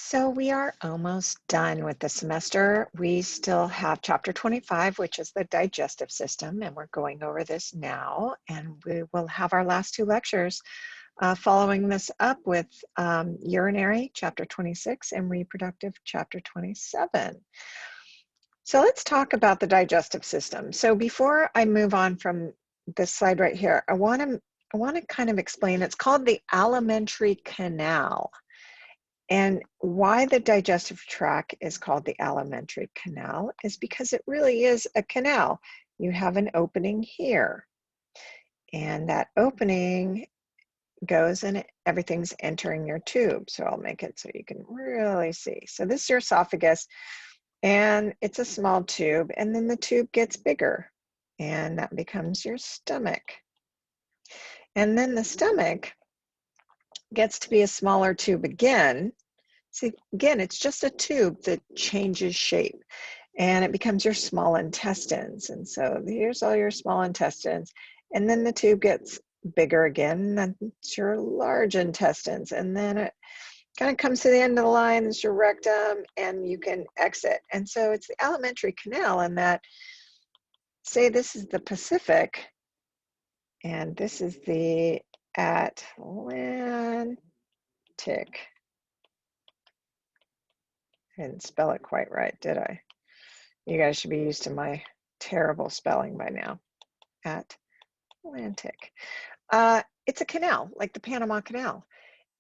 So we are almost done with the semester. We still have chapter 25, which is the digestive system, and we're going over this now. And we will have our last two lectures following this up with urinary, chapter 26, and reproductive, chapter 27. So let's talk about the digestive system. So before I move on from this slide right here, I want to kind of explain, it's called the alimentary canal. And why the digestive tract is called the alimentary canal is because it really is a canal. You have an opening here, and that opening goes and everything's entering your tube. So I'll make it so you can really see. So this is your esophagus, and it's a small tube, and then the tube gets bigger, and that becomes your stomach. And then the stomach gets to be a smaller tube again. See, again, it's just a tube that changes shape, and it becomes your small intestines. And so here's all your small intestines, and then the tube gets bigger again, and it's your large intestines, and then it kind of comes to the end of the line, it's your rectum, and you can exit. And so it's the alimentary canal, and that, say this is the Pacific, and this is the Atlantic. I didn't spell it quite right, did I? You guys should be used to my terrible spelling by now. Atlantic. It's a canal, like the Panama Canal.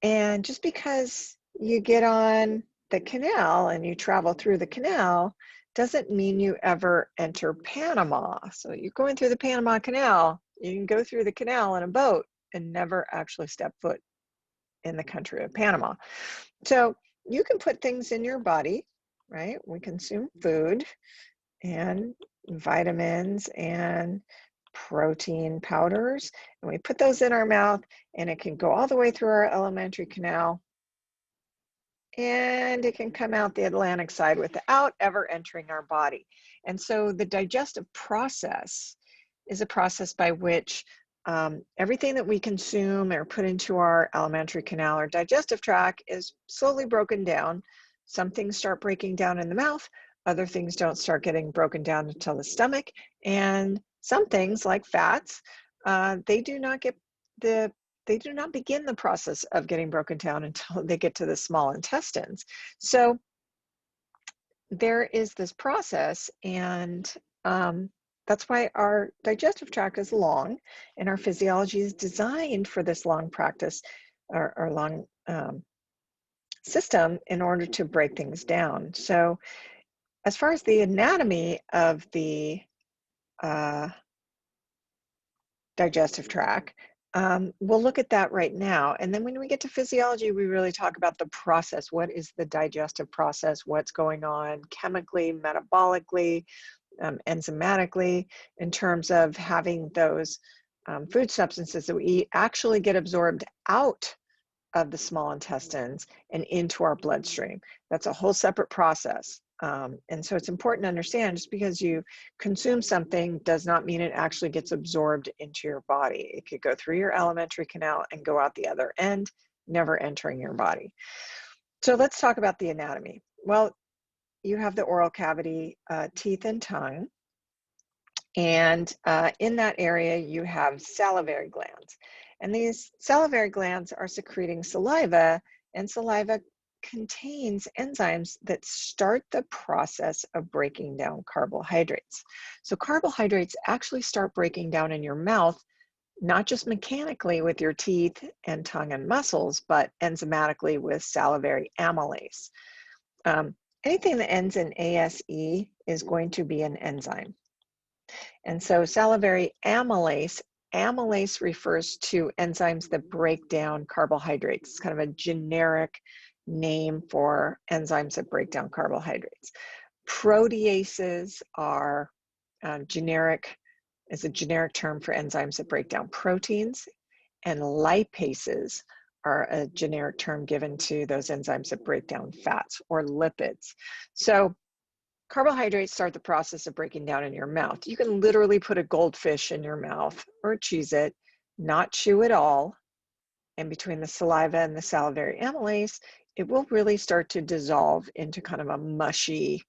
And just because you get on the canal and you travel through the canal doesn't mean you ever enter Panama. So you're going through the Panama Canal, you can go through the canal in a boat and never actually step foot in the country of Panama. So you can put things in your body, right? We consume food and vitamins and protein powders, and we put those in our mouth, and it can go all the way through our alimentary canal, and it can come out the Atlantic side without ever entering our body. And so the digestive process is a process by which everything that we consume or put into our alimentary canal or digestive tract is slowly broken down. Some things start breaking down in the mouth, other things don't start getting broken down until the stomach, and some things like fats, they do not begin the process of getting broken down until they get to the small intestines. So there is this process, and that's why our digestive tract is long, and our physiology is designed for this long practice or long system in order to break things down. So as far as the anatomy of the digestive tract, we'll look at that right now. And then when we get to physiology, we really talk about the process. What is the digestive process? What's going on chemically, metabolically, enzymatically, in terms of having those food substances that we eat actually get absorbed out of the small intestines and into our bloodstream. That's a whole separate process. And so it's important to understand, just because you consume something does not mean it actually gets absorbed into your body. It could go through your alimentary canal and go out the other end, never entering your body. So let's talk about the anatomy. Well, you have the oral cavity, teeth and tongue. And in that area, you have salivary glands. And these salivary glands are secreting saliva, and saliva contains enzymes that start the process of breaking down carbohydrates. So carbohydrates actually start breaking down in your mouth, not just mechanically with your teeth and tongue and muscles, but enzymatically with salivary amylase. Anything that ends in ASE is going to be an enzyme. And so salivary amylase, amylase refers to enzymes that break down carbohydrates. It's kind of a generic name for enzymes that break down carbohydrates. Proteases are a generic term for enzymes that break down proteins, and lipases are a generic term given to those enzymes that break down fats or lipids. So carbohydrates start the process of breaking down in your mouth. You can literally put a goldfish in your mouth or cheese it, not chew it all, and between the saliva and the salivary amylase, it will really start to dissolve into kind of a mushy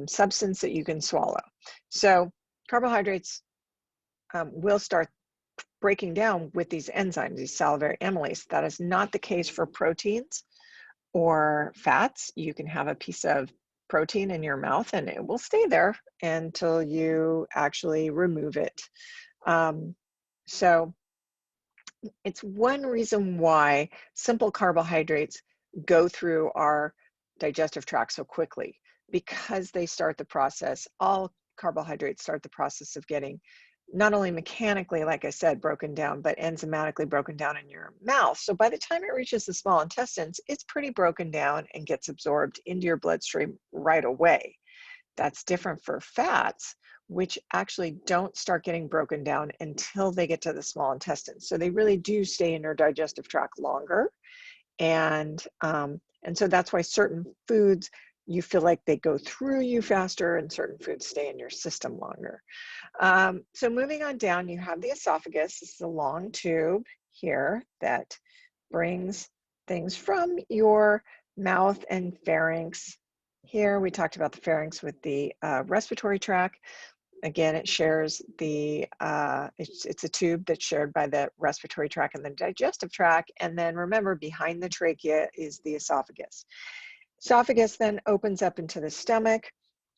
substance that you can swallow. So carbohydrates will start breaking down with these enzymes, these salivary amylase. That is not the case for proteins or fats. You can have a piece of protein in your mouth and it will stay there until you actually remove it. So it's one reason why simple carbohydrates go through our digestive tract so quickly, because they start the process. All carbohydrates start the process of getting not only mechanically, like I said, broken down, but enzymatically broken down in your mouth. So by the time it reaches the small intestines, it's pretty broken down and gets absorbed into your bloodstream right away. That's different for fats, which actually don't start getting broken down until they get to the small intestines. So they really do stay in your digestive tract longer. And so that's why certain foods, you feel like they go through you faster, and certain foods stay in your system longer. So moving on down, you have the esophagus. This is a long tube here that brings things from your mouth and pharynx. Here we talked about the pharynx with the respiratory tract. Again, it shares the, it's a tube that's shared by the respiratory tract and the digestive tract. And then remember, behind the trachea is the esophagus. Esophagus then opens up into the stomach.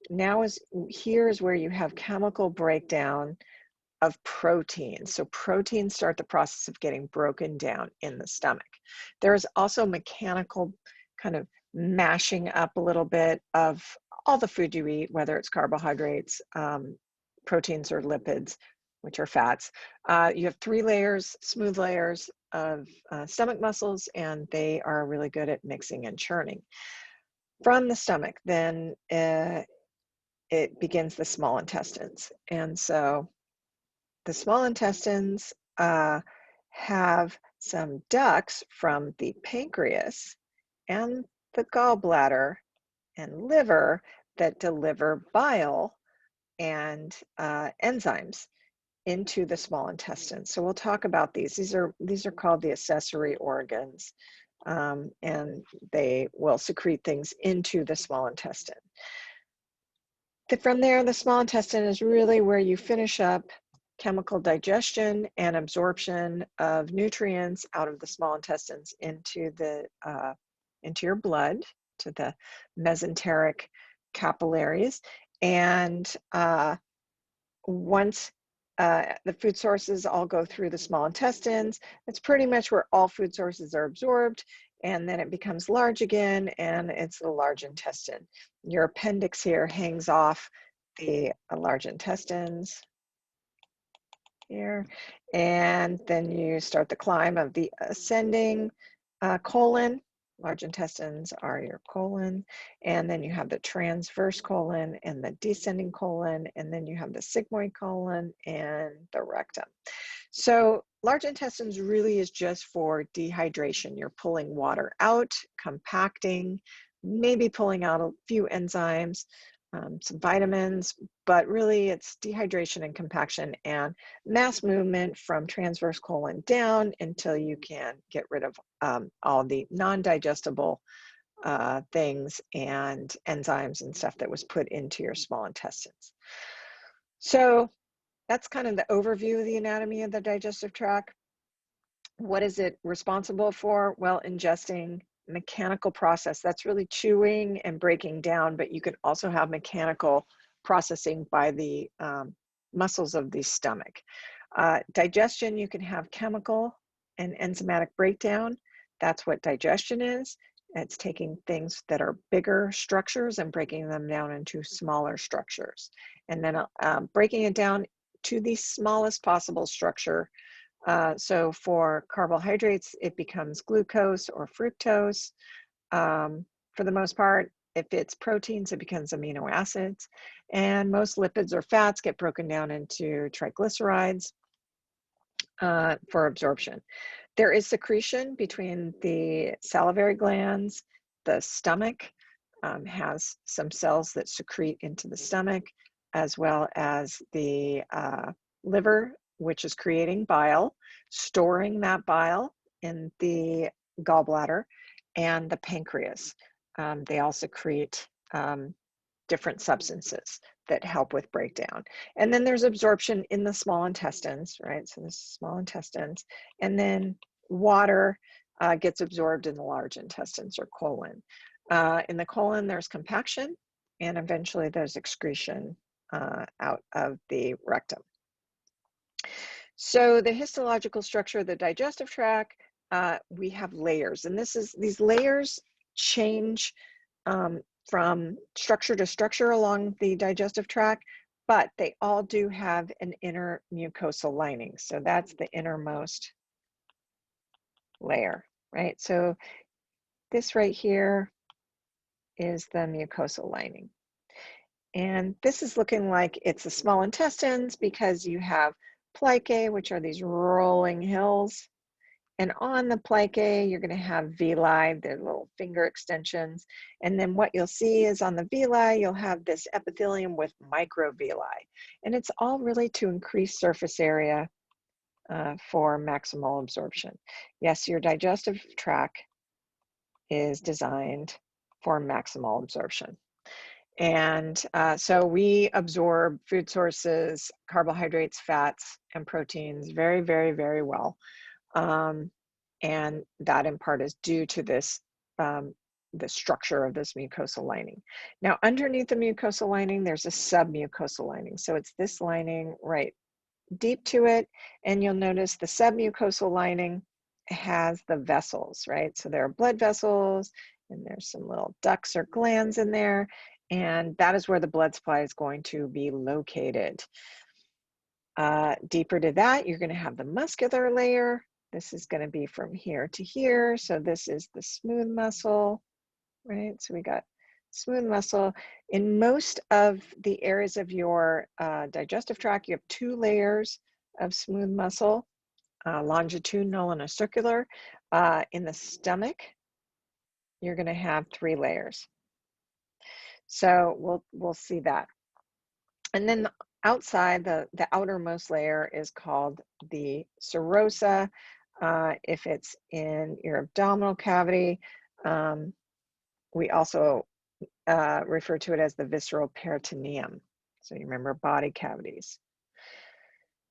Now here is where you have chemical breakdown of proteins. So proteins start the process of getting broken down in the stomach. There is also mechanical kind of mashing up a little bit of all the food you eat, whether it's carbohydrates, proteins, or lipids, which are fats. You have 3 layers, smooth layers of stomach muscles, and they are really good at mixing and churning. From the stomach, then it begins the small intestines. And so the small intestines have some ducts from the pancreas and the gallbladder and liver that deliver bile and enzymes into the small intestines. So we'll talk about these. These are called the accessory organs, and they will secrete things into the small intestine. From there, the small intestine is really where you finish up chemical digestion and absorption of nutrients out of the small intestines into your blood, to the mesenteric capillaries. And once the food sources all go through the small intestines, that's pretty much where all food sources are absorbed, and then it becomes large again, and it's the large intestine. Your appendix here hangs off the large intestines here, and then you start the climb of the ascending colon. Large intestines are your colon, and then you have the transverse colon and the descending colon, and then you have the sigmoid colon and the rectum. So large intestines really is just for dehydration. You're pulling water out, compacting, maybe pulling out a few enzymes, some vitamins, but really it's dehydration and compaction and mass movement from transverse colon down until you can get rid of all the non-digestible things and enzymes and stuff that was put into your small intestines. So that's kind of the overview of the anatomy of the digestive tract. What is it responsible for? Well, ingesting, mechanical process, that's really chewing and breaking down, but you can also have mechanical processing by the muscles of the stomach. Digestion, you can have chemical and enzymatic breakdown. That's what digestion is. It's taking things that are bigger structures and breaking them down into smaller structures, and then breaking it down to the smallest possible structure. So for carbohydrates, it becomes glucose or fructose. For the most part, if it's proteins, it becomes amino acids. And most lipids or fats get broken down into triglycerides for absorption. There is secretion between the salivary glands. The stomach has some cells that secrete into the stomach, as well as the liver, which is creating bile, storing that bile in the gallbladder, and the pancreas. They all secrete different substances that help with breakdown. And then there's absorption in the small intestines, right? So this is small intestines. And then water gets absorbed in the large intestines or colon. In the colon, there's compaction, and eventually there's excretion out of the rectum. So the histological structure of the digestive tract, we have layers, and these layers change from structure to structure along the digestive tract, but they all do have an inner mucosal lining. So that's the innermost layer, right? So this right here is the mucosal lining. And this is looking like it's the small intestines because you have plicae, which are these rolling hills. And on the plicae, you're going to have villi, they're little finger extensions. And then what you'll see is on the villi, you'll have this epithelium with microvilli. And it's all really to increase surface area for maximal absorption. Yes, your digestive tract is designed for maximal absorption. And so we absorb food sources, carbohydrates, fats, and proteins very, very, very well. And that in part is due to this, the structure of this mucosal lining. Now, underneath the mucosal lining, there's a submucosal lining. So it's this lining right deep to it. And you'll notice the submucosal lining has the vessels, right? So there are blood vessels, and there's some little ducts or glands in there. And that is where the blood supply is going to be located. Deeper to that, you're going to have the muscular layer. This is going to be from here to here. So this is the smooth muscle, right? So we got smooth muscle. In most of the areas of your digestive tract, you have 2 layers of smooth muscle, longitudinal and a circular. In the stomach, you're going to have 3 layers. So we'll see that. And then outside, the outermost layer is called the serosa. If it's in your abdominal cavity, we also refer to it as the visceral peritoneum. So you remember body cavities.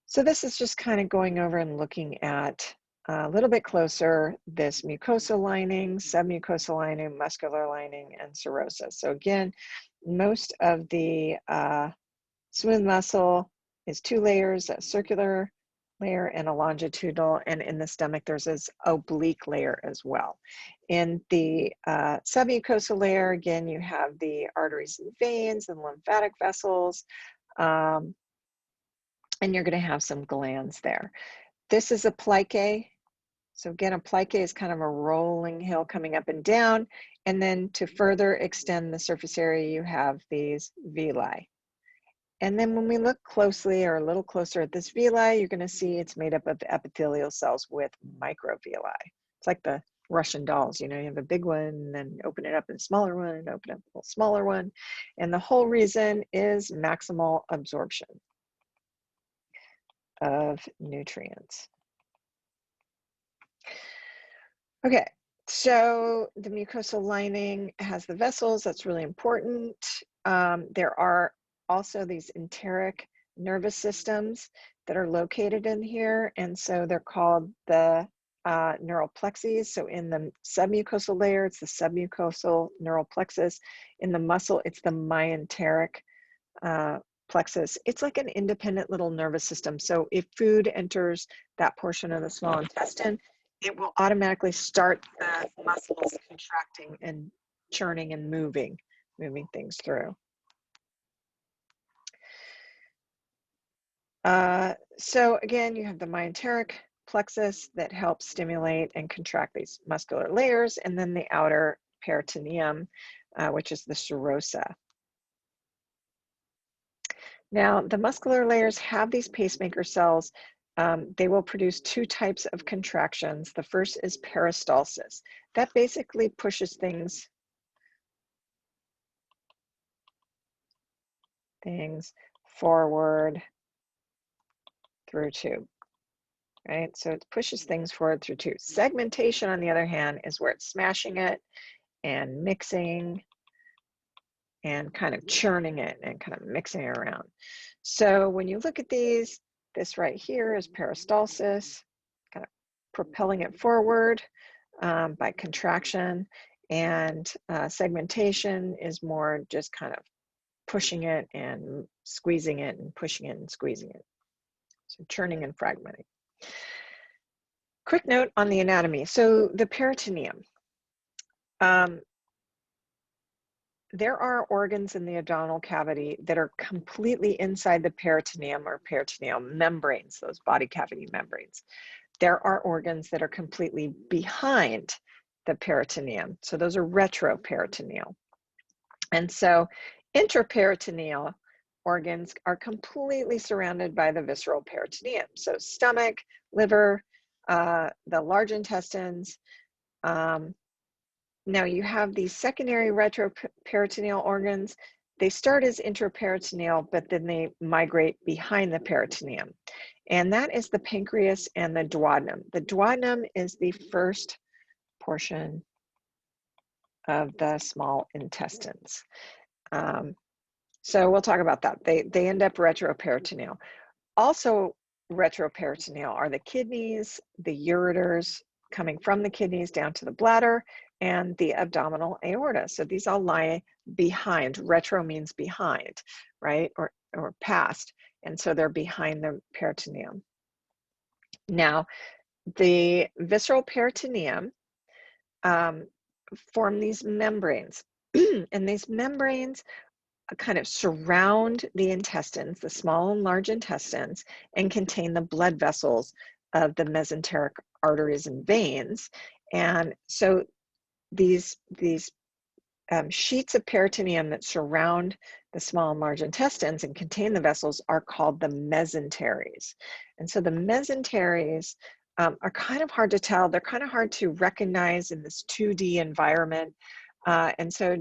So this is just kind of going over and looking at a little bit closer this mucosal lining, submucosal lining, muscular lining, and serosa. So again, most of the smooth muscle is 2 layers, a circular layer and a longitudinal, and in the stomach there's this oblique layer as well. In the submucosal layer, again, you have the arteries and veins and lymphatic vessels, and you're going to have some glands there. This is a plicae. So again, a plicae is kind of a rolling hill coming up and down, and then to further extend the surface area, you have these villi. And then when we look closely or a little closer at this villi, you're going to see it's made up of epithelial cells with microvilli. It's like the Russian dolls, you know, you have a big one, and then open it up in a smaller one, and open up a little smaller one. And the whole reason is maximal absorption of nutrients. Okay, so the mucosal lining has the vessels. That's really important. There are also these enteric nervous systems that are located in here, and so they're called the neural plexes. So in the submucosal layer, it's the submucosal neural plexus. In the muscle, it's the myenteric plexus. It's like an independent little nervous system. So if food enters that portion of the small intestine, it will automatically start the muscles contracting and churning and moving things through. So again, you have the myenteric plexus that helps stimulate and contract these muscular layers, and then the outer peritoneum, which is the serosa. Now, the muscular layers have these pacemaker cells. They will produce 2 types of contractions. The first is peristalsis. That basically pushes things forward through tube. right? So it pushes things forward through two. Segmentation, on the other hand, is where it's smashing it and mixing and kind of churning it and kind of mixing it around. So when you look at these, this right here is peristalsis, kind of propelling it forward by contraction, and segmentation is more just kind of pushing it and squeezing it and pushing it and squeezing it. So churning and fragmenting. Quick note on the anatomy. So the peritoneum. There are organs in the abdominal cavity that are completely inside the peritoneum or peritoneal membranes, those body cavity membranes. There are organs that are completely behind the peritoneum. So those are retroperitoneal. And so intraperitoneal organs are completely surrounded by the visceral peritoneum. So stomach, liver, the large intestines. Now you have these secondary retroperitoneal organs. They start as intraperitoneal, but then they migrate behind the peritoneum. And that is the pancreas and the duodenum. The duodenum is the first portion of the small intestines. So we'll talk about that. They end up retroperitoneal. Also retroperitoneal are the kidneys, the ureters coming from the kidneys down to the bladder, and the abdominal aorta. So these all lie behind. Retro means behind, right? Or past. And so they're behind the peritoneum. Now, the visceral peritoneum form these membranes. And these membranes kind of surround the intestines, the small and large intestines, and contain the blood vessels of the mesenteric arteries and veins. And so these sheets of peritoneum that surround the small and large intestines and contain the vessels are called the mesenteries. And so the mesenteries are kind of hard to tell. They're kind of hard to recognize in this 2D environment. And so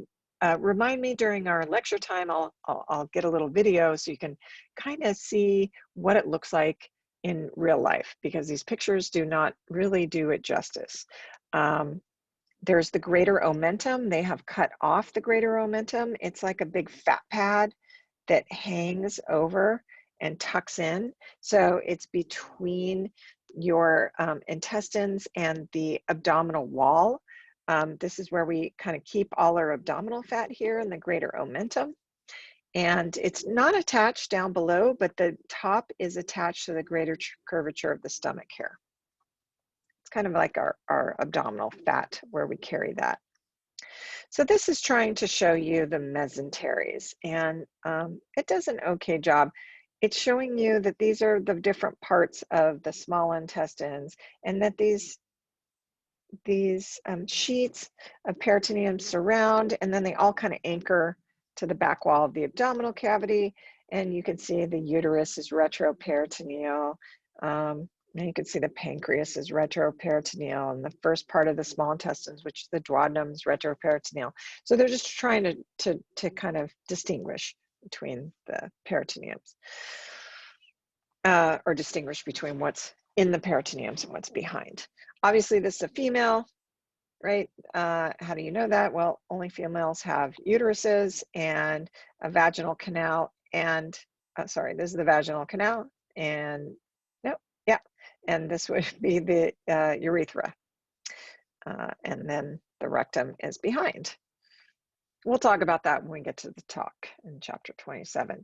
remind me during our lecture time, I'll get a little video so you can kind of see what it looks like in real life, because these pictures do not really do it justice. There's the greater omentum. They have cut off the greater omentum. It's like a big fat pad that hangs over and tucks in. So it's between your intestines and the abdominal wall. This is where we kind of keep all our abdominal fat here in the greater omentum. And it's not attached down below, but the top is attached to the greater curvature of the stomach here. It's kind of like our abdominal fat where we carry that. So this is trying to show you the mesenteries, and it does an okay job. It's showing you that these are the different parts of the small intestines, and that these sheets of peritoneum surround, and then they all kind of anchor to the back wall of the abdominal cavity. And you can see the uterus is retroperitoneal. And you can see the pancreas is retroperitoneal, and the first part of the small intestines, which is the duodenum, is retroperitoneal. So they're just trying to kind of distinguish between the peritoneums, or distinguish between what's in the peritoneums and what's behind. Obviously, this is a female, right? How do you know that? Well, only females have uteruses and a vaginal canal, and sorry, this is the vaginal canal, and nope, yeah, and this would be the urethra, and then the rectum is behind. We'll talk about that when we get to the talk in chapter 27.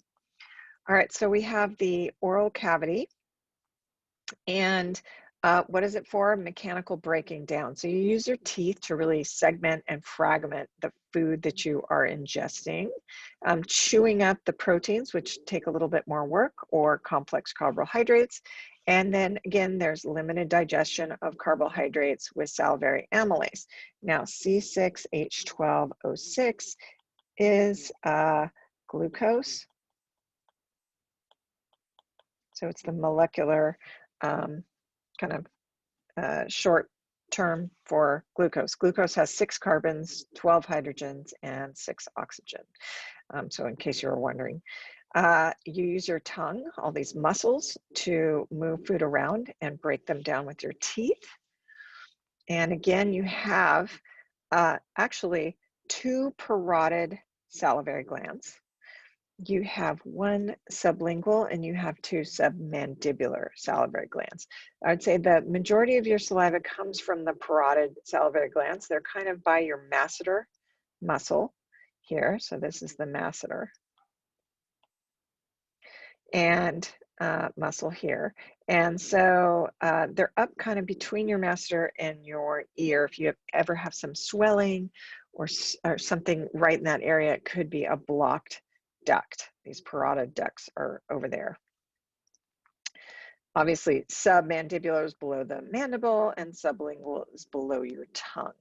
All right, so we have the oral cavity, and what is it for? Mechanical breaking down. So you use your teeth to really segment and fragment the food that you are ingesting, chewing up the proteins, which take a little bit more work, or complex carbohydrates. And then again, there's limited digestion of carbohydrates with salivary amylase. Now, C6H12O6 is glucose. So it's the molecular kind of short term for glucose. Glucose has 6 carbons, 12 hydrogens, and 6 oxygen. So in case you were wondering. You use your tongue, all these muscles, to move food around and break them down with your teeth. And again, you have actually two parotid salivary glands. You have one sublingual and you have two submandibular salivary glands. I'd say the majority of your saliva comes from the parotid salivary glands. They're kind of by your masseter muscle here. So this is the masseter and muscle here. And so they're up kind of between your masseter and your ear. If you ever have some swelling or something right in that area, it could be a blocked duct. These parotid ducts are over there. Obviously, submandibular is below the mandible and sublingual is below your tongue.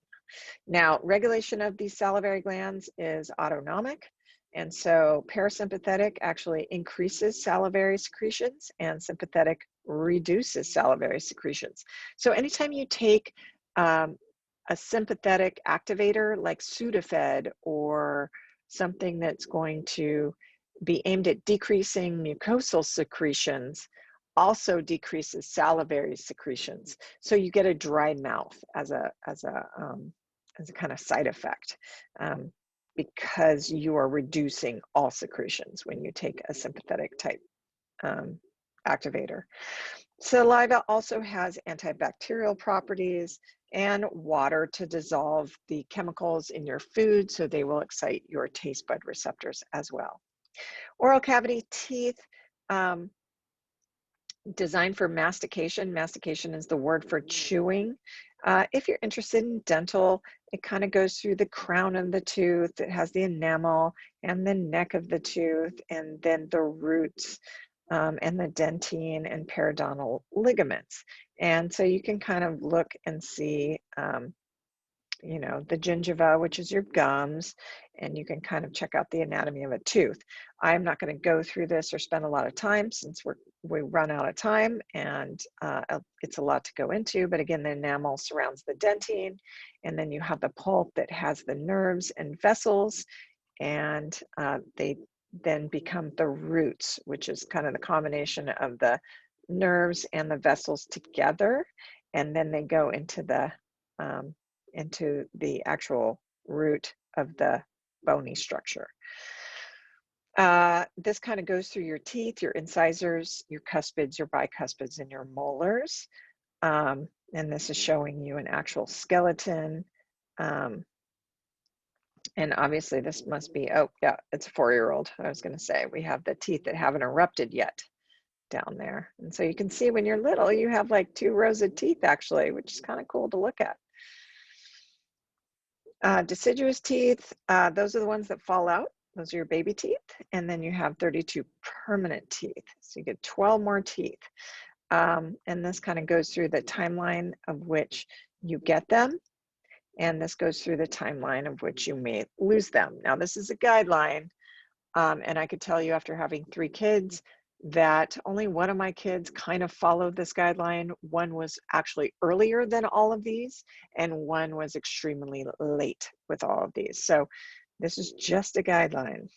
Now, regulation of these salivary glands is autonomic. And so parasympathetic actually increases salivary secretions and sympathetic reduces salivary secretions. So anytime you take a sympathetic activator like Sudafed or something that's going to be aimed at decreasing mucosal secretions, also decreases salivary secretions. So you get a dry mouth as a kind of side effect. Because you are reducing all secretions when you take a sympathetic type activator. Saliva also has antibacterial properties and water to dissolve the chemicals in your food, so they will excite your taste bud receptors as well. Oral cavity teeth, designed for mastication. Mastication is the word for chewing. If you're interested in dental, it kind of goes through the crown of the tooth. It has the enamel and the neck of the tooth, and then the roots and the dentine and periodontal ligaments. And so you can kind of look and see, you know, the gingiva, which is your gums, and you can kind of check out the anatomy of a tooth. I'm not going to go through this or spend a lot of time since we run out of time, and it's a lot to go into. But again, the enamel surrounds the dentine, and then you have the pulp that has the nerves and vessels, and they then become the roots, which is kind of the combination of the nerves and the vessels together, and then they go into the actual root of the bony structure. This kind of goes through your teeth, your incisors, your cuspids, your bicuspids, and your molars. And this is showing you an actual skeleton. And obviously this must be, oh yeah, it's a 4-year-old. I was going to say, we have the teeth that haven't erupted yet down there. And so you can see when you're little, you have like 2 rows of teeth actually, which is kind of cool to look at. Deciduous teeth, those are the ones that fall out. Those are your baby teeth. And then you have 32 permanent teeth. So you get 12 more teeth. And this kind of goes through the timeline of which you get them. And this goes through the timeline of which you may lose them. Now, this is a guideline. And I could tell you after having 3 kids that only one of my kids kind of followed this guideline. One was actually earlier than all of these, and one was extremely late with all of these. So this is just a guideline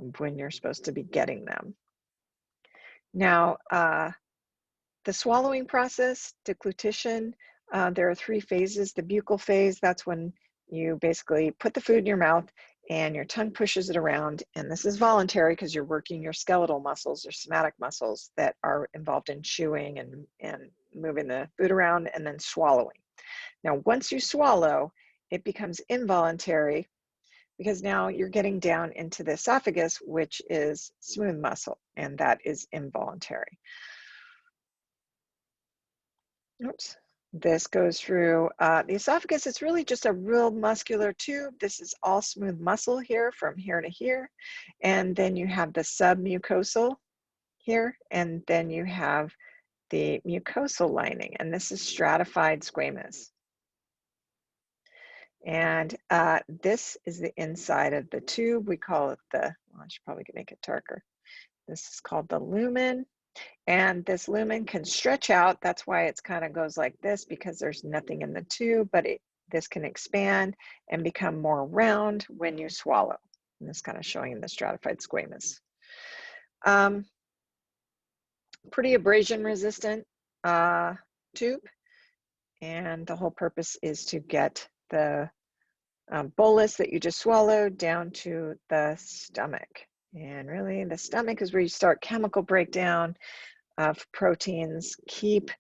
of when you're supposed to be getting them. Now, the swallowing process, deglutition, there are 3 phases. The buccal phase, that's when you basically put the food in your mouth and your tongue pushes it around. And this is voluntary because you're working your skeletal muscles or somatic muscles that are involved in chewing and moving the food around and then swallowing. Now, once you swallow, it becomes involuntary because now you're getting down into the esophagus, which is smooth muscle, and that is involuntary. Oops. This goes through the esophagus. It's really just a real muscular tube. This is all smooth muscle here from here to here. And then you have the submucosal here, and then you have the mucosal lining, and this is stratified squamous. And this is the inside of the tube. We call it the, well, I should probably make it darker. This is called the lumen. And this lumen can stretch out. That's why it's kind of goes like this, because there's nothing in the tube, but this can expand and become more round when you swallow. And this kind of showing the stratified squamous. Um, Pretty abrasion resistant tube, and the whole purpose is to get the bolus that you just swallowed down to the stomach. And really, the stomach is where you start chemical breakdown of proteins. Keep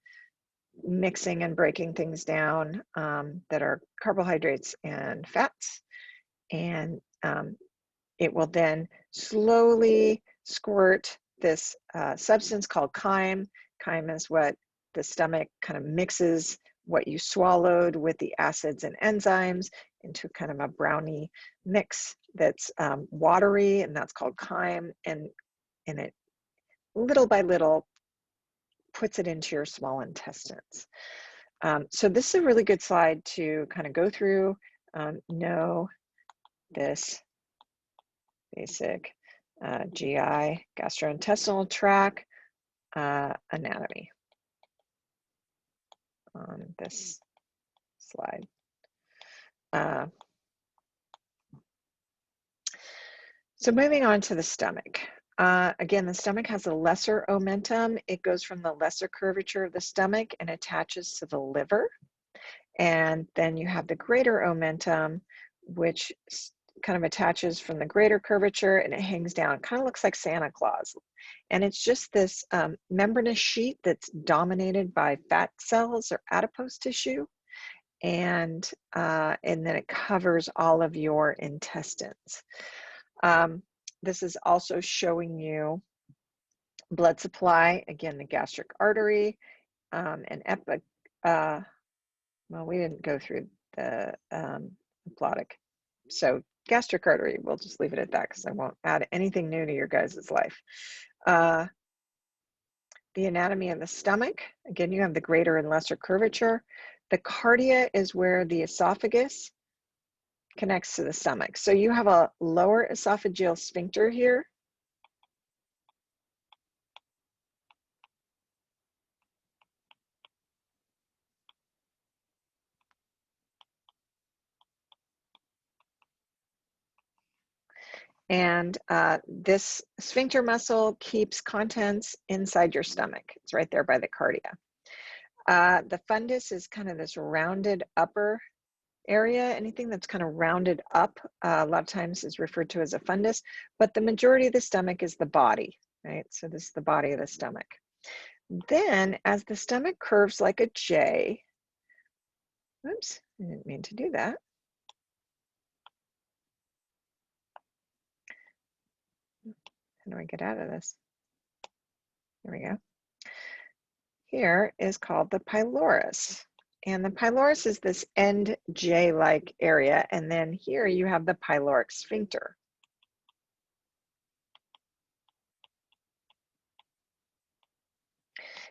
mixing and breaking things down that are carbohydrates and fats, and it will then slowly squirt this substance called chyme. Chyme is what the stomach kind of mixes what you swallowed with the acids and enzymes into kind of a brownie mix that's watery, and that's called chyme, and it little by little puts it into your small intestines. So this is a really good slide to kind of go through, know this basic GI, gastrointestinal tract anatomy on this slide. So moving on to the stomach. Again, the stomach has a lesser omentum. It goes from the lesser curvature of the stomach and attaches to the liver. And then you have the greater omentum, which kind of attaches from the greater curvature, and it hangs down. It kind of looks like Santa Claus. And it's just this membranous sheet that's dominated by fat cells or adipose tissue. And then it covers all of your intestines. This is also showing you blood supply, again, the gastric artery, and well, we didn't go through the epiglottic. So gastric artery, we'll just leave it at that because I won't add anything new to your guys' life. The anatomy of the stomach, again, you have the greater and lesser curvature. The cardia is where the esophagus connects to the stomach. So you have a lower esophageal sphincter here. And this sphincter muscle keeps contents inside your stomach. It's right there by the cardia. The fundus is kind of this rounded upper area. Anything that's kind of rounded up a lot of times is referred to as a fundus, but the majority of the stomach is the body, right? So this is the body of the stomach. Then as the stomach curves like a J, oops, I didn't mean to do that. How do I get out of this? There we go. Here is called the pylorus. And the pylorus is this end J-like area. And then here you have the pyloric sphincter.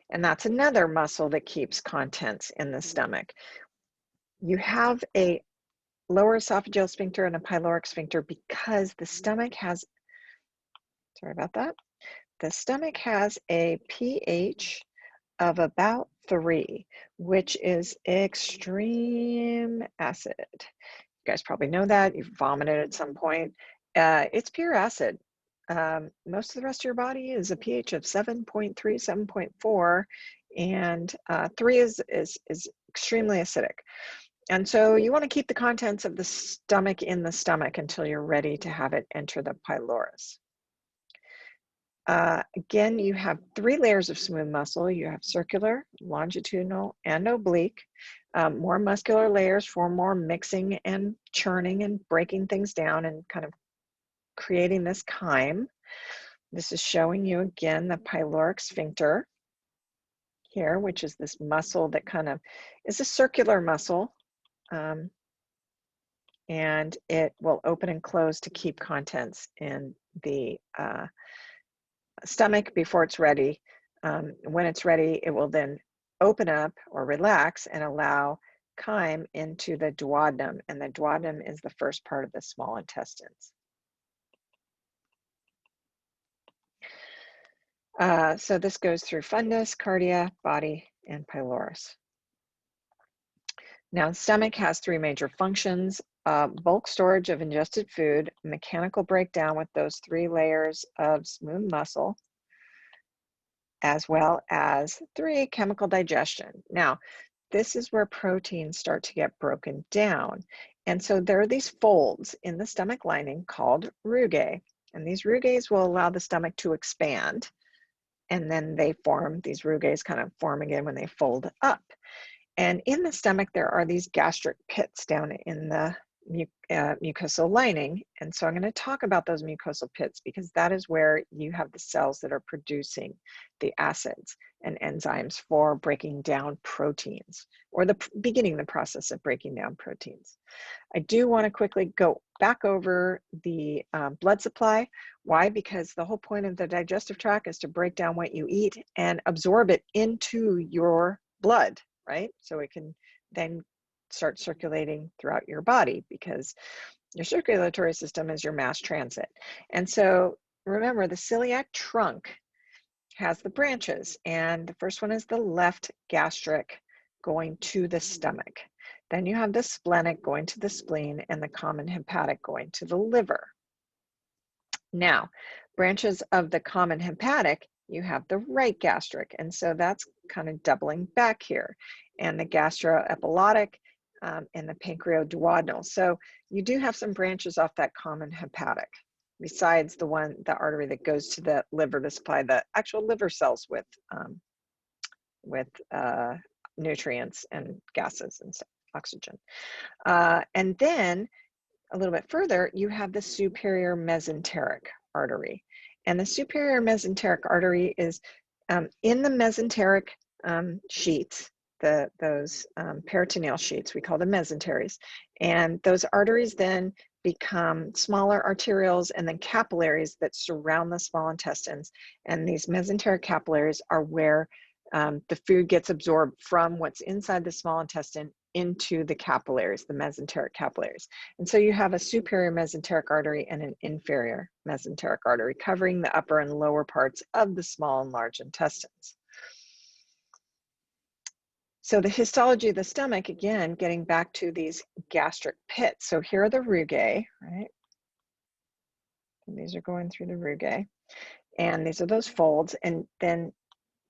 And that's another muscle that keeps contents in the stomach. You have a lower esophageal sphincter and a pyloric sphincter because the stomach has, sorry about that, the stomach has a pH of about 3, which is extreme acid. You guys probably know that. You've vomited at some point. It's pure acid. Most of the rest of your body is a pH of 7.3, 7.4, and 3 is extremely acidic. And so you want to keep the contents of the stomach in the stomach until you're ready to have it enter the pylorus. Again, you have 3 layers of smooth muscle. You have circular, longitudinal, and oblique. More muscular layers for more mixing and churning and breaking things down and kind of creating this chyme. This is showing you again the pyloric sphincter here, which is this muscle that kind of is a circular muscle. And it will open and close to keep contents in the stomach before it's ready. When it's ready, it will then open up or relax and allow chyme into the duodenum, and the duodenum is the first part of the small intestines. So this goes through fundus, cardia, body, and pylorus. Now, the stomach has 3 major functions. bulk storage of ingested food, mechanical breakdown with those 3 layers of smooth muscle, as well as 3, chemical digestion. Now, this is where proteins start to get broken down. And so there are these folds in the stomach lining called rugae. And these rugae will allow the stomach to expand. And then they form, these rugae kind of form again when they fold up. And in the stomach, there are these gastric pits down in the mucosal lining. And so I'm going to talk about those mucosal pits because that is where you have the cells that are producing the acids and enzymes for breaking down proteins, or beginning the process of breaking down proteins. I do want to quickly go back over the blood supply. Why? Because the whole point of the digestive tract is to break down what you eat and absorb it into your blood, right? So it can then start circulating throughout your body, because your circulatory system is your mass transit. And so remember, the celiac trunk has the branches, and the first one is the left gastric going to the stomach. Then you have the splenic going to the spleen, and the common hepatic going to the liver. Now, branches of the common hepatic, you have the right gastric, and so that's kind of doubling back here, and the gastroepilotic and the pancreoduodenal. So you do have some branches off that common hepatic, besides the artery that goes to the liver to supply the actual liver cells with nutrients and gases and oxygen. And then a little bit further, you have the superior mesenteric artery. And the superior mesenteric artery is in the mesenteric sheets, those peritoneal sheets, we call them mesenteries. And those arteries then become smaller arterioles and then capillaries that surround the small intestines. And these mesenteric capillaries are where the food gets absorbed from what's inside the small intestine into the capillaries, the mesenteric capillaries. And so you have a superior mesenteric artery and an inferior mesenteric artery covering the upper and lower parts of the small and large intestines. So the histology of the stomach, again, getting back to these gastric pits. So here are the rugae, right? And these are going through the rugae. And these are those folds. And then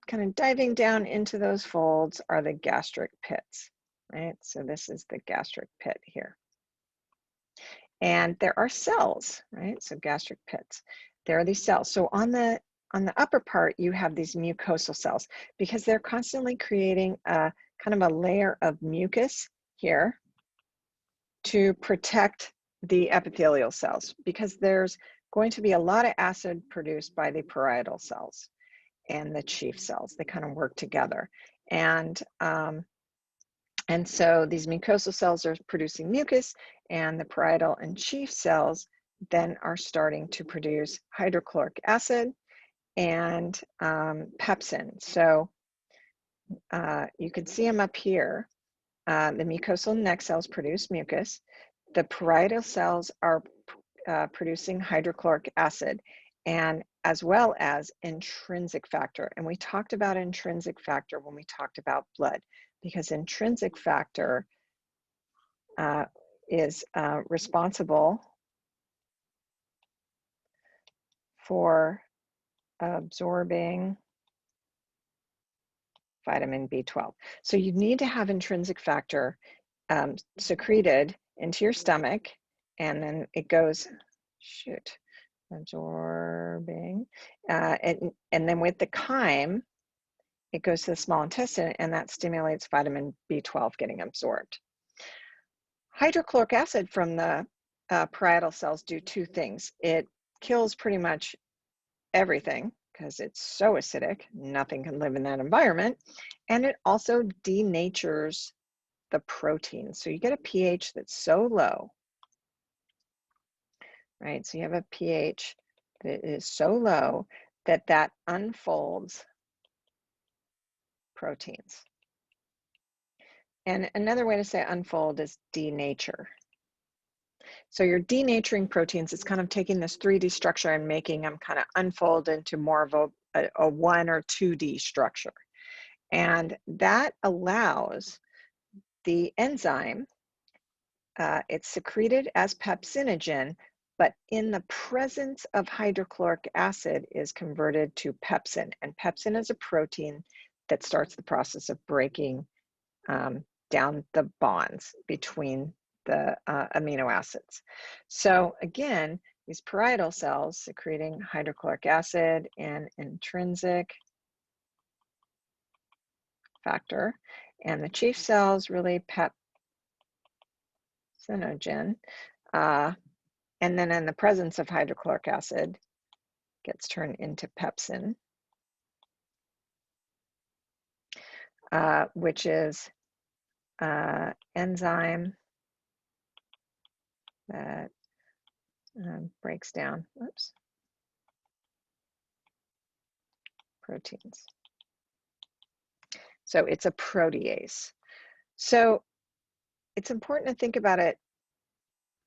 kind of diving down into those folds are the gastric pits, right? So this is the gastric pit here. And there are cells, right? So gastric pits, there are these cells. So on the upper part, you have these mucosal cells, because they're constantly creating a kind of a layer of mucus here to protect the epithelial cells, because there's going to be a lot of acid produced by the parietal cells and the chief cells. They kind of work together. And so these mucosal cells are producing mucus, and the parietal and chief cells then are starting to produce hydrochloric acid and pepsin. So you can see them up here. The mucosal neck cells produce mucus. The parietal cells are producing hydrochloric acid, and as well as intrinsic factor. And we talked about intrinsic factor when we talked about blood, because intrinsic factor is responsible for absorbing vitamin B12. So you need to have intrinsic factor secreted into your stomach, and then it goes, absorbing, and then with the chyme, it goes to the small intestine, and that stimulates vitamin B12 getting absorbed. Hydrochloric acid from the parietal cells do two things. It kills pretty much everything, because it's so acidic, nothing can live in that environment. And it also denatures the protein. So you get a pH that's so low, right? So you have a pH that is so low that unfolds proteins. And another way to say unfold is denature. So you're denaturing proteins. It's kind of taking this 3D structure and making them kind of unfold into more of a 1 or 2D structure. And that allows the enzyme It's secreted as pepsinogen, but in the presence of hydrochloric acid is converted to pepsin. And pepsin is a protein that starts the process of breaking down the bonds between the amino acids. So again, these parietal cells secreting hydrochloric acid and intrinsic factor, and the chief cells really pepsinogen. And then in the presence of hydrochloric acid, gets turned into pepsin, which is enzyme that breaks down, proteins. So it's a protease. So it's important to think about it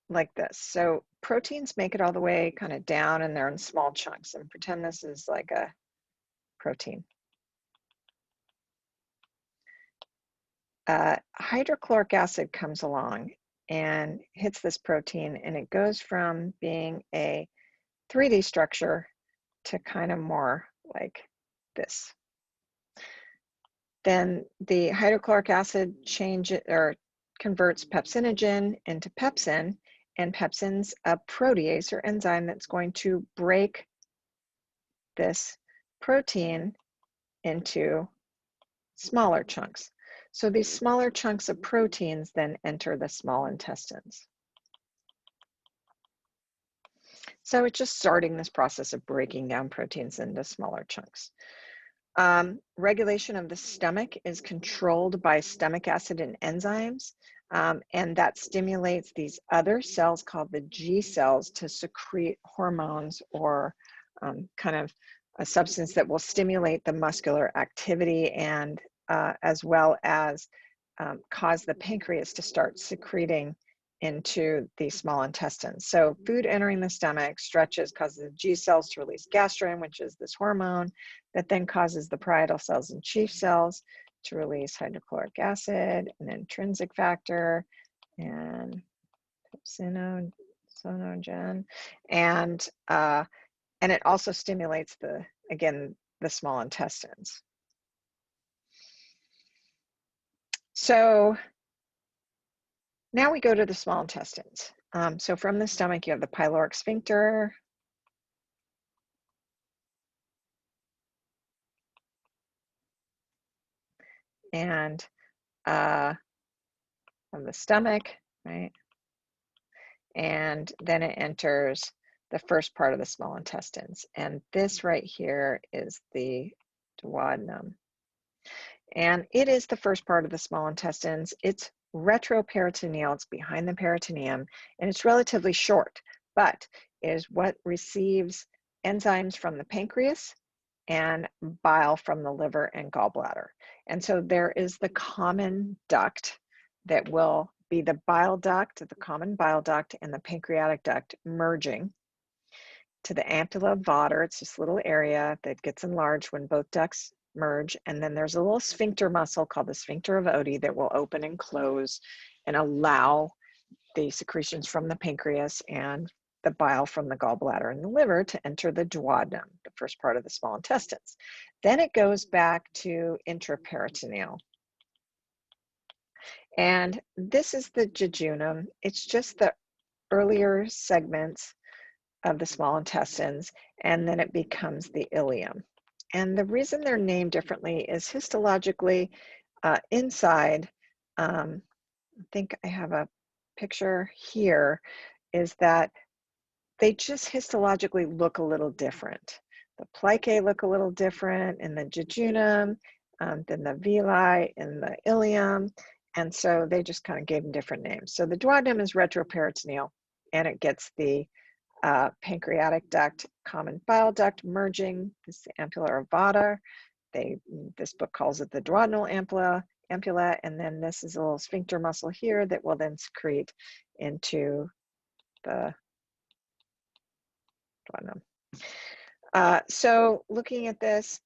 like this. So proteins make it all the way kind of down, and they're in small chunks. And pretend this is like a protein. Hydrochloric acid comes along and hits this protein, and it goes from being a 3D structure to kind of more like this. Then the hydrochloric acid converts pepsinogen into pepsin, and pepsin's a protease or enzyme that's going to break this protein into smaller chunks. So these smaller chunks of proteins then enter the small intestines. So it's just starting this process of breaking down proteins into smaller chunks. Regulation of the stomach is controlled by stomach acid and enzymes, and that stimulates these other cells called the G cells to secrete hormones or kind of a substance that will stimulate the muscular activity, and as well as cause the pancreas to start secreting into the small intestines. So food entering the stomach stretches, causes the G cells to release gastrin, which is this hormone that then causes the parietal cells and chief cells to release hydrochloric acid, an intrinsic factor, and pepsinogen, and it also stimulates the small intestines. So now we go to the small intestines. So from the stomach, you have the pyloric sphincter. And from the stomach, right? And then it enters the first part of the small intestines. And this right here is the duodenum. And it is the first part of the small intestines. It's retroperitoneal, it's behind the peritoneum, and it's relatively short, but is what receives enzymes from the pancreas and bile from the liver and gallbladder. And so there is the common duct that will be the bile duct, the common bile duct, and the pancreatic duct merging to the ampulla of Vater. It's this little area that gets enlarged when both ducts merge, and then there's a little sphincter muscle called the sphincter of Oddi that will open and close and allow the secretions from the pancreas and the bile from the gallbladder and the liver to enter the duodenum, the first part of the small intestines. Then it goes back to intraperitoneal. And this is the jejunum. It's just the earlier segments of the small intestines, and then it becomes the ileum. And the reason they're named differently is histologically inside, I think I have a picture here, is that they just histologically look a little different. The plicae look a little different in the jejunum than the villi in the ileum. And so they just kind of gave them different names. So the duodenum is retroperitoneal, and it gets the pancreatic duct, common bile duct merging. This is the ampulla of Vater. This book calls it the duodenal ampulla, and then this is a little sphincter muscle here that will then secrete into the duodenum. So looking at this,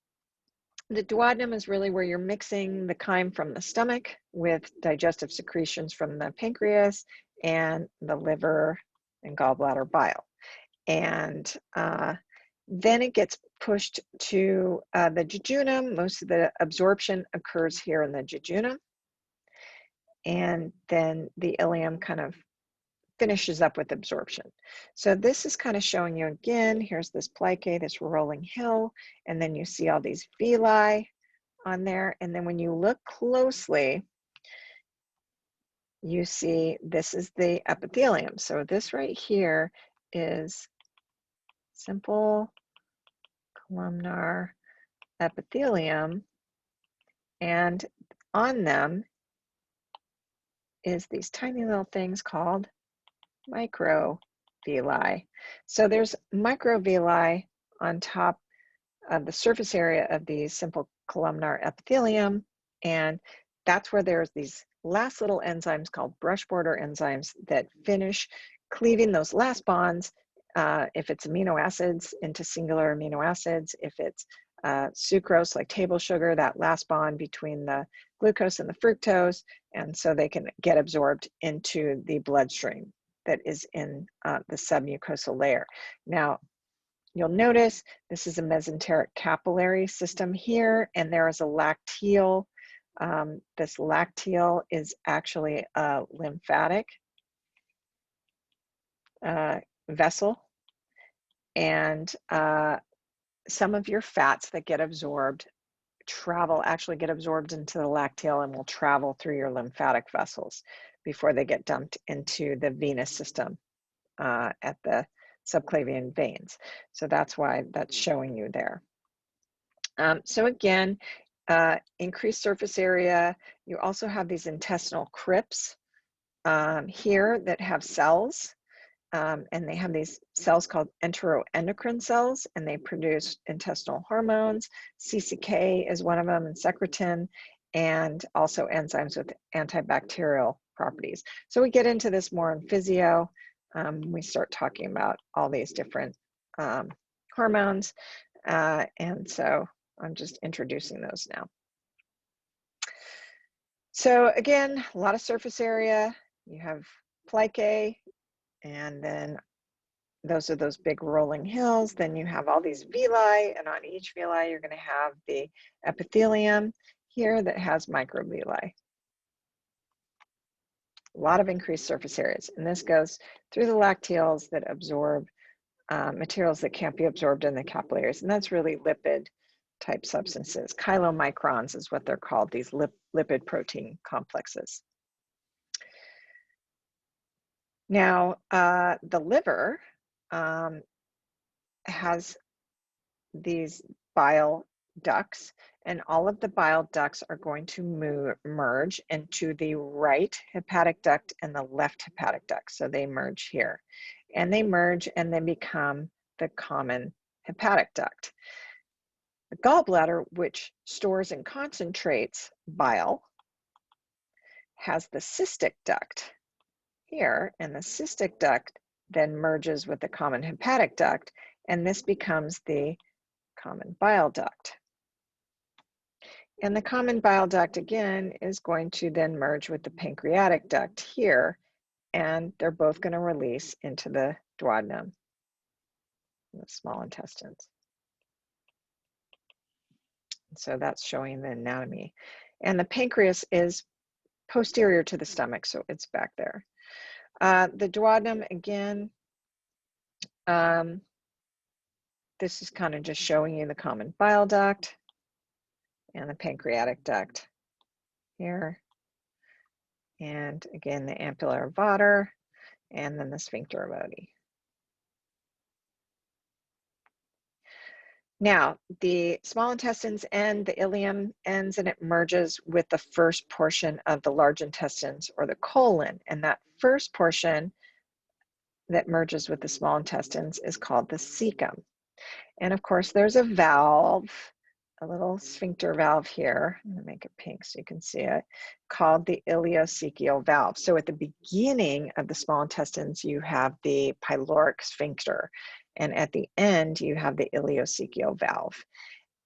the duodenum is really where you're mixing the chyme from the stomach with digestive secretions from the pancreas and the liver and gallbladder bile. And then it gets pushed to the jejunum. Most of the absorption occurs here in the jejunum. And then the ileum kind of finishes up with absorption. So this is kind of showing you again, here's this plicae, this rolling hill, and then you see all these villi on there. And then when you look closely, you see this is the epithelium. So this right here is simple columnar epithelium, and on them is these tiny little things called microvilli. So there's microvilli on top of the surface area of the simple columnar epithelium, and that's where there's these last little enzymes called brush border enzymes that finish cleaving those last bonds, if it's amino acids into singular amino acids, if it's sucrose like table sugar, that last bond between the glucose and the fructose, and so they can get absorbed into the bloodstream that is in the submucosal layer. Now, you'll notice this is a mesenteric capillary system here, and there is a lacteal. This lacteal is actually a lymphatic vessel, and some of your fats that get absorbed actually get absorbed into the lacteal and will travel through your lymphatic vessels before they get dumped into the venous system at the subclavian veins. So that's why that's showing you there. So again, increased surface area. You also have these intestinal crypts here that have cells, and they have these cells called enteroendocrine cells, and they produce intestinal hormones. CCK is one of them, and secretin, and also enzymes with antibacterial properties. So we get into this more in physio. We start talking about all these different hormones, and so I'm just introducing those now. So again, a lot of surface area. You have plicae, and then those are those big rolling hills. Then you have all these villi, and on each villi you're going to have the epithelium here that has microvilli. A lot of increased surface areas, and this goes through the lacteals that absorb materials that can't be absorbed in the capillaries, and that's really lipid type substances. Chylomicrons is what they're called, these lipid protein complexes. Now, the liver has these bile ducts, and all of the bile ducts are going to merge into the right hepatic duct and the left hepatic duct. So they merge here, and they merge and they become the common hepatic duct. The gallbladder, which stores and concentrates bile, has the cystic duct here, and the cystic duct then merges with the common hepatic duct, and this becomes the common bile duct. And the common bile duct, again, is going to then merge with the pancreatic duct here, and they're both going to release into the duodenum, the small intestines. So that's showing the anatomy. And the pancreas is posterior to the stomach, so it's back there. The duodenum, again, this is kind of just showing you the common bile duct and the pancreatic duct here. And again, the ampulla of Vater, and then the sphincter of Oddi. Now, the small intestines end, the ileum ends, and it merges with the first portion of the large intestines, or the colon. And that first portion that merges with the small intestines is called the cecum. And of course, there's a valve, a little sphincter valve here. I'm going to make it pink so you can see it, called the ileocecal valve. So at the beginning of the small intestines, you have the pyloric sphincter, and at the end, you have the ileocecal valve.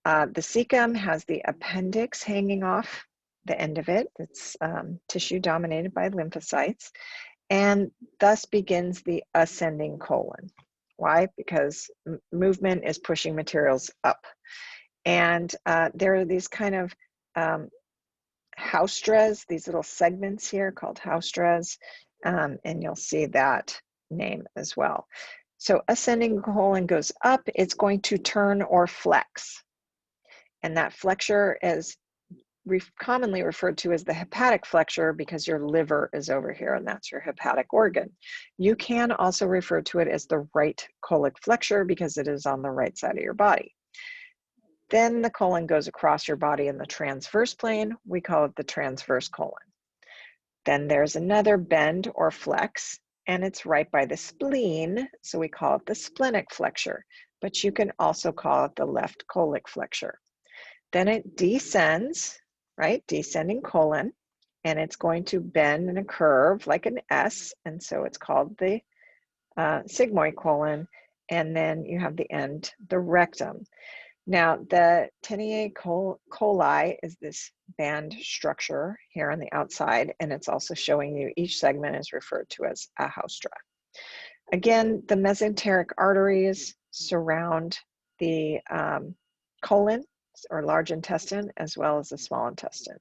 The cecum has the appendix hanging off the end of it. It's tissue dominated by lymphocytes. and thus begins the ascending colon. Why? Because movement is pushing materials up. And there are these kind of haustras, these little segments here called haustras, and you'll see that name as well. So ascending colon goes up, it's going to turn or flex. And that flexure is commonly referred to as the hepatic flexure because your liver is over here and that's your hepatic organ. You can also refer to it as the right colic flexure because it is on the right side of your body. Then the colon goes across your body in the transverse plane. We call it the transverse colon. Then there's another bend or flex, and it's right by the spleen, so we call it the splenic flexure, but you can also call it the left colic flexure. Then it descends, right, descending colon, and it's going to bend in a curve like an S, and so it's called the sigmoid colon, and then you have the end, the rectum. Now, the Tenier coli is this band structure here on the outside, and it's also showing you each segment is referred to as a haustra. Again, the mesenteric arteries surround the colon or large intestine as well as the small intestine.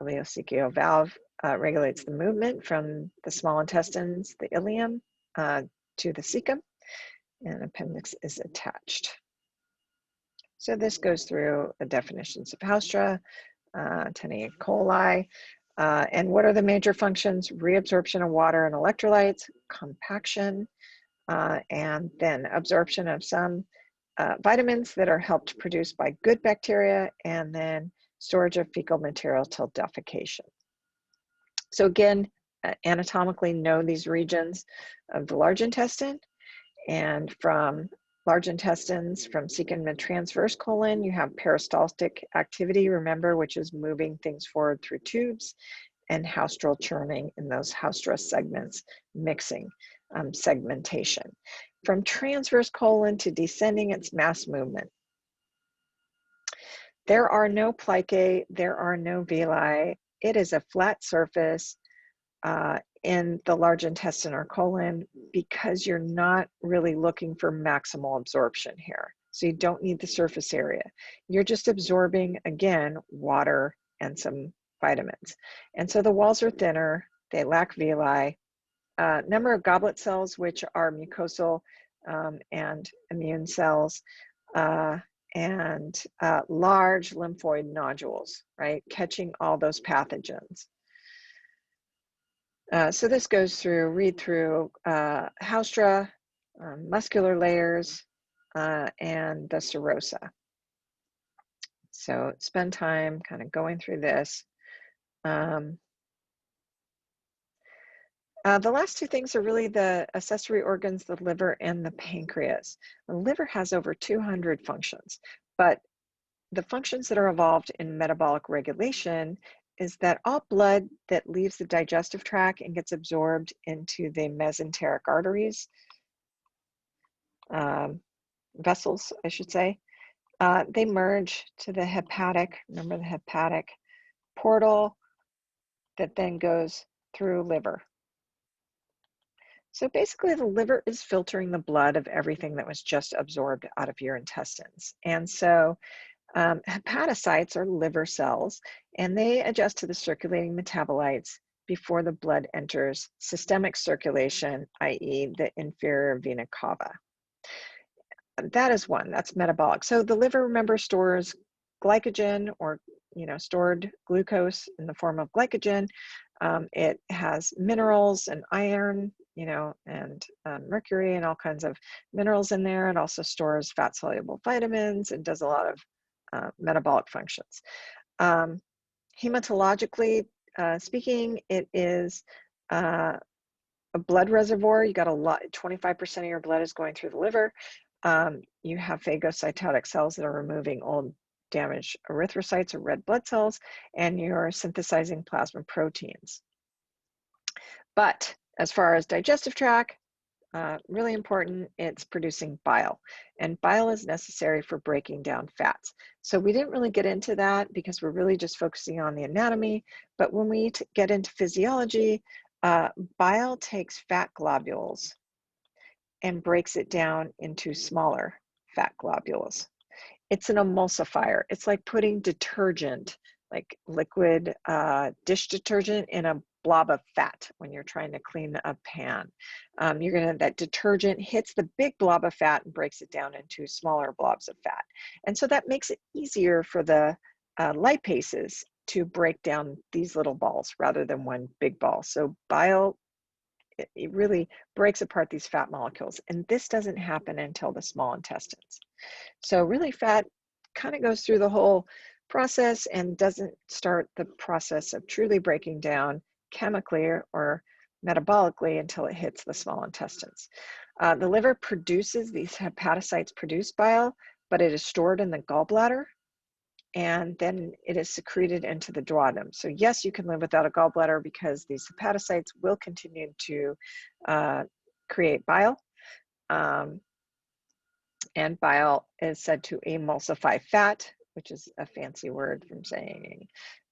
The ileocecal valve regulates the movement from the small intestines, the ileum, to the cecum, and appendix is attached. So this goes through the definitions of haustra, Tenier coli, and what are the major functions? Reabsorption of water and electrolytes, compaction, and then absorption of some vitamins that are helped produced by good bacteria, and then storage of fecal material till defecation. So again, anatomically know these regions of the large intestine, and from large intestines, from cecum and transverse colon, you have peristaltic activity, remember, which is moving things forward through tubes, and haustral churning in those haustra segments, mixing, segmentation. From transverse colon to descending, it's mass movement. There are no plicae, there are no villi. It is a flat surface in the large intestine or colon because you're not really looking for maximal absorption here. So you don't need the surface area. You're just absorbing, again, water and some vitamins. And so the walls are thinner, they lack villi. Number of goblet cells, which are mucosal and immune cells, and large lymphoid nodules, right? Catching all those pathogens. So this goes through, read through haustra, muscular layers, and the serosa. So spend time kind of going through this. The last two things are really the accessory organs, the liver and the pancreas. The liver has over 200 functions, but the functions that are involved in metabolic regulation is that all blood that leaves the digestive tract and gets absorbed into the mesenteric arteries, vessels, I should say, they merge to the hepatic, remember the hepatic portal that then goes through liver. So basically the liver is filtering the blood of everything that was just absorbed out of your intestines. And so hepatocytes are liver cells, and they adjust to the circulating metabolites before the blood enters systemic circulation, i.e. the inferior vena cava. That is one, that's metabolic. So the liver, remember, stores glycogen or stored glucose in the form of glycogen. It has minerals and iron, and mercury and all kinds of minerals in there. It also stores fat-soluble vitamins and does a lot of metabolic functions. Hematologically speaking, it is a blood reservoir. You got a lot, 25% of your blood is going through the liver. You have phagocytotic cells that are removing old damaged erythrocytes or red blood cells, and you're synthesizing plasma proteins. But as far as digestive tract, really important, it's producing bile, and bile is necessary for breaking down fats. So we didn't really get into that because we're really just focusing on the anatomy, but when we get into physiology, Uh, Bile takes fat globules and breaks it down into smaller fat globules. It's an emulsifier. It's like putting detergent, like liquid dish detergent, in a blob of fat when you're trying to clean a pan. That detergent hits the big blob of fat and breaks it down into smaller blobs of fat. And so that makes it easier for the lipases to break down these little balls rather than one big ball. So bile, it really breaks apart these fat molecules. And this doesn't happen until the small intestines. So really fat kind of goes through the whole process and doesn't start the process of truly breaking down chemically or metabolically until it hits the small intestines. The liver produces, these hepatocytes produce bile, but it is stored in the gallbladder, and then it is secreted into the duodenum. So yes, you can live without a gallbladder because these hepatocytes will continue to create bile. And bile is said to emulsify fat, which is a fancy word from saying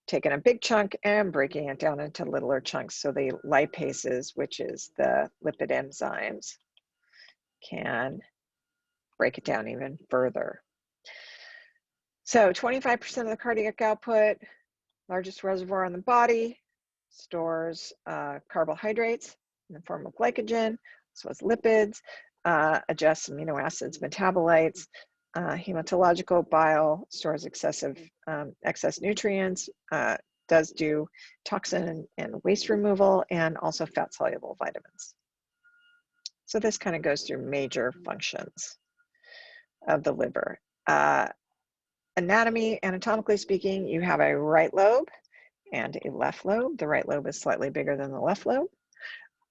taking a big chunk and breaking it down into littler chunks. So the lipases, which is the lipid enzymes, can break it down even further. So 25% of the cardiac output, largest reservoir in the body, stores carbohydrates in the form of glycogen, as well as lipids, adjusts amino acids, metabolites, hematological bile, stores excess nutrients, does do toxin and waste removal, and also fat-soluble vitamins. So this kind of goes through major functions of the liver. Anatomically speaking, you have a right lobe and a left lobe. The right lobe is slightly bigger than the left lobe.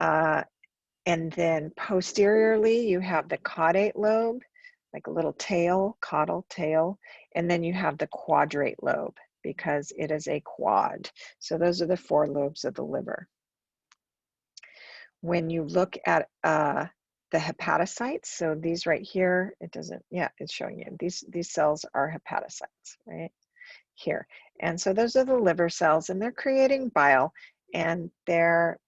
And then posteriorly, you have the caudate lobe, like a little tail, caudal tail. And then you have the quadrate lobe because it is a quad. So those are the 4 lobes of the liver. When you look at the hepatocytes, so these right here, it's showing you, these cells are hepatocytes, right here. And so those are the liver cells, and they're creating bile, and they're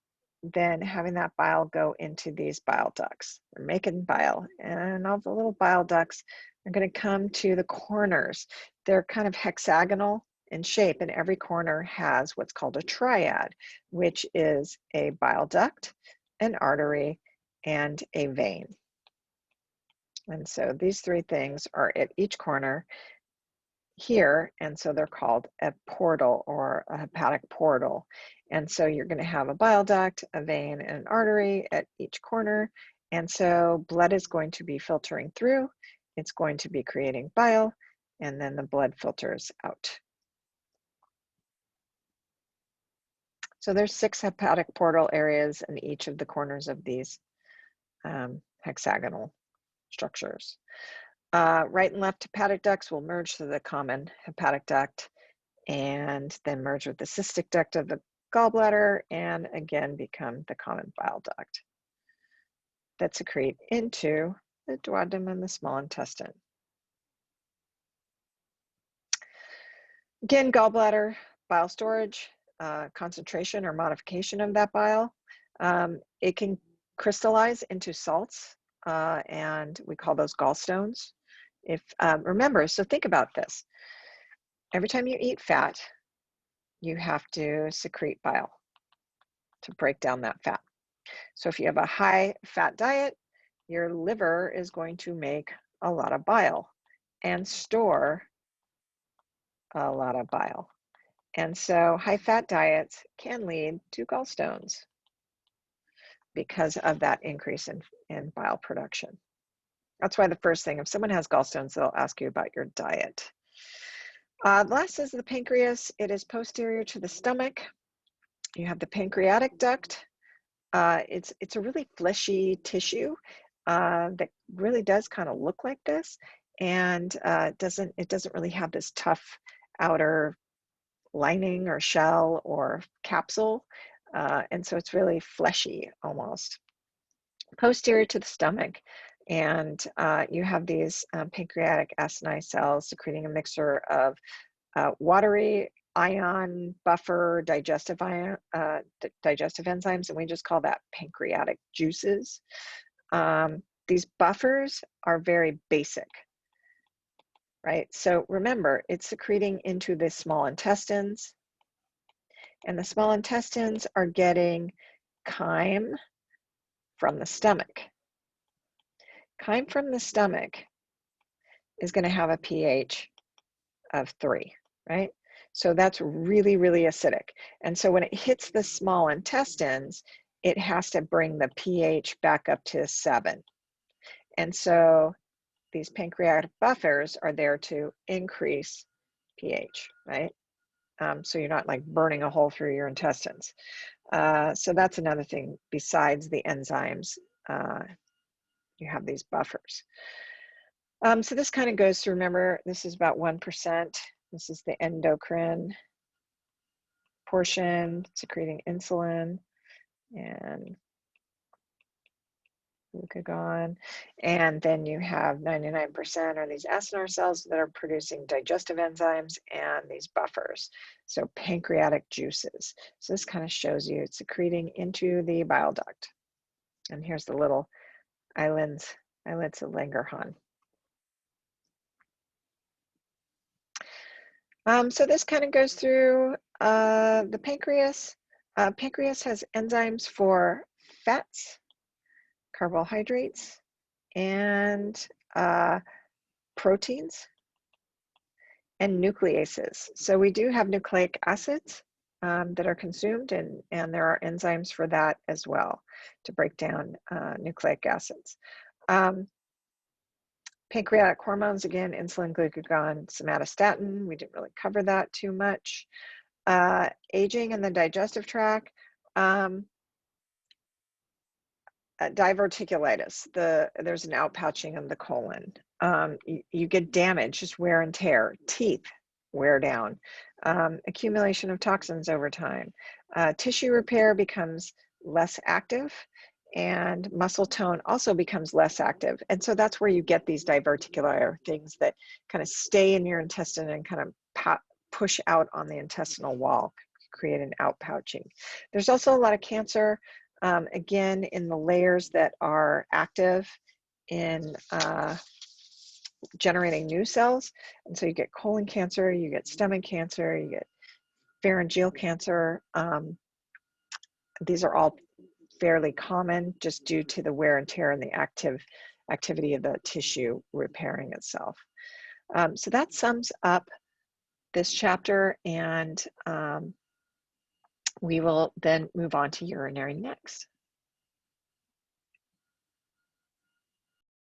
then having that bile go into these bile ducts. They're making bile, and all the little bile ducts are going to come to the corners. They're kind of hexagonal in shape, and every corner has what's called a triad, which is a bile duct, an artery, and a vein. And so these 3 things are at each corner here, and so they're called a portal or a hepatic portal. And so you're going to have a bile duct, a vein, and an artery at each corner. And so blood is going to be filtering through, it's going to be creating bile, and then the blood filters out. So there's 6 hepatic portal areas in each of the corners of these hexagonal structures. Right and left hepatic ducts will merge to the common hepatic duct and then merge with the cystic duct of the gallbladder and again become the common bile duct that secrete into the duodenum and the small intestine. Again, gallbladder, bile storage, concentration or modification of that bile. It can crystallize into salts and we call those gallstones. Remember, so think about this. Every time you eat fat, you have to secrete bile to break down that fat. So if you have a high fat diet, your liver is going to make a lot of bile and store a lot of bile. And so high fat diets can lead to gallstones because of that increase in bile production. That's why the first thing, if someone has gallstones, they'll ask you about your diet. The last is the pancreas. It is posterior to the stomach. You have the pancreatic duct. It's a really fleshy tissue that really does kind of look like this, and it doesn't really have this tough outer lining or shell or capsule, and so it's really fleshy almost. Posterior to the stomach, and you have these pancreatic acidic cells secreting a mixture of watery ion buffer digestive digestive enzymes, and we just call that pancreatic juices. These buffers are very basic, right? So remember, it's secreting into the small intestines, and the small intestines are getting chyme from the stomach. Chyme from the stomach is going to have a pH of 3, right? So that's really, really acidic. And so when it hits the small intestines, it has to bring the pH back up to 7. And so these pancreatic buffers are there to increase pH, right? So you're not like burning a hole through your intestines. So that's another thing besides the enzymes. You have these buffers. So this kind of goes to, remember, this is about 1%. This is the endocrine portion, secreting insulin and glucagon. And then you have 99% are these acinar cells that are producing digestive enzymes and these buffers. So pancreatic juices. So this kind of shows you it's secreting into the bile duct. And here's the little islets of Langerhans. So this kind of goes through the pancreas. Pancreas has enzymes for fats, carbohydrates, and proteins, and nucleases. So we do have nucleic acids that are consumed, and there are enzymes for that as well to break down nucleic acids. Pancreatic hormones, again, insulin, glucagon, somatostatin. We didn't really cover that too much. Aging in the digestive tract, diverticulitis. There's an outpouching of the colon. You get damage, just wear and tear. Teeth wear down. Accumulation of toxins over time. Tissue repair becomes less active, and muscle tone also becomes less active. And so that's where you get these diverticular things that kind of stay in your intestine and kind of push out on the intestinal wall, create an outpouching. There's also a lot of cancer, again, in the layers that are active in generating new cells. And so you get colon cancer, you get stomach cancer, you get pharyngeal cancer. These are all fairly common just due to the wear and tear and the activity of the tissue repairing itself. So that sums up this chapter, and we will then move on to urinary next.